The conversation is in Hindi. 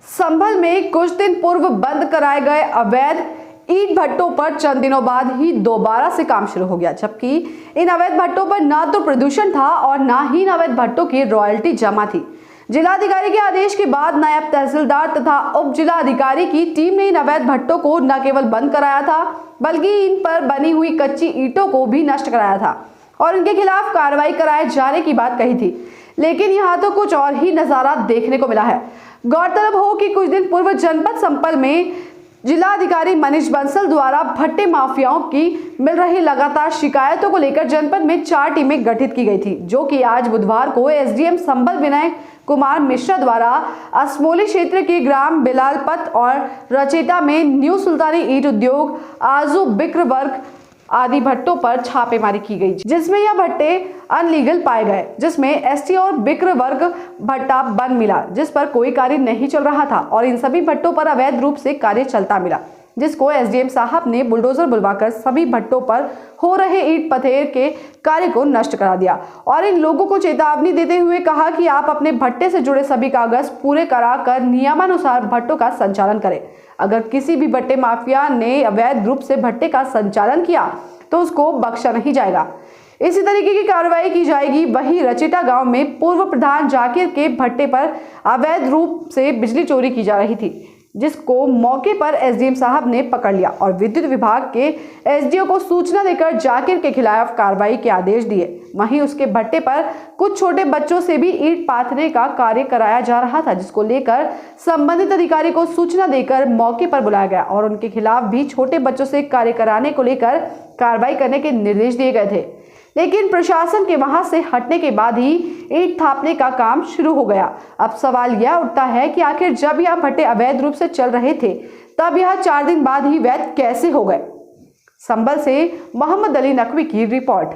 संभल में कुछ दिन पूर्व बंद कराए गए अवैध ईंट भट्टों पर चंद दिनों बाद ही दोबारा से काम शुरू हो गया, जबकि इन अवैध भट्टों पर न तो प्रदूषण था और न ही इन अवैध भट्टों की रॉयल्टी जमा थी। जिलाधिकारी के आदेश के बाद नायब तहसीलदार तथा उप जिला अधिकारी की टीम ने इन अवैध भट्टों को न केवल बंद कराया था, बल्कि इन पर बनी हुई कच्ची ईंटों को भी नष्ट कराया था और इनके खिलाफ कार्रवाई कराए जाने की बात कही थी। लेकिन यहाँ तो कुछ और ही नजारा देखने को मिला है। गौरतलब हो कि कुछ दिन पूर्व जनपद संपल में जिलाधिकारी मनीष बंसल द्वारा भट्टे माफियाओं की मिल रही लगातार शिकायतों को लेकर जनपद में 4 टीमें गठित की गई थी, जो कि आज बुधवार को एसडीएम संबल विनय कुमार मिश्रा द्वारा असमोली क्षेत्र के ग्राम बिलालपत और रचेता में न्यू सुल्तानी ईंट उद्योग, आजू बिक्र वर्ग आदि भट्टों पर छापेमारी की गई, जिसमें यह भट्टे अनलीगल पाए गए, जिसमें एसटी और बिक्र वर्ग भट्टा बंद मिला, जिस पर कोई कार्य नहीं चल रहा था और इन सभी भट्टों पर अवैध रूप से कार्य चलता मिला, जिसको एसडीएम साहब ने बुलडोजर बुलवाकर सभी भट्टों पर हो रहे ईंट पथेर के कार्य को नष्ट करा दिया और इन लोगों को चेतावनी देते हुए कहा कि आप अपने भट्टे से जुड़े सभी कागज पूरे कराकर नियमानुसार भट्टों का संचालन करें। अगर किसी भी भट्टे माफिया ने अवैध रूप से भट्टे का संचालन किया तो उसको बख्शा नहीं जाएगा। इसी तरीके की कार्रवाई की जाएगी। वहीं रचेटा गांव में पूर्व प्रधान जाकिर के भट्टे पर अवैध रूप से बिजली चोरी की जा रही थी, जिसको मौके पर एसडीएम साहब ने पकड़ लिया और विद्युत विभाग के एसडीओ को सूचना देकर जाकिर के खिलाफ कार्रवाई के आदेश दिए। वहीं उसके भट्टे पर कुछ छोटे बच्चों से भी ईंट पाथने का कार्य कराया जा रहा था, जिसको लेकर संबंधित अधिकारी को सूचना देकर मौके पर बुलाया गया और उनके खिलाफ भी छोटे बच्चों से कार्य कराने को लेकर कार्रवाई करने के निर्देश दिए गए थे। लेकिन प्रशासन के वहां से हटने के बाद ही ईंट थापने का काम शुरू हो गया। अब सवाल यह उठता है कि आखिर जब यह भट्टे अवैध रूप से चल रहे थे, तब यह 4 दिन बाद ही वैध कैसे हो गए। संभल से मोहम्मद अली नकवी की रिपोर्ट।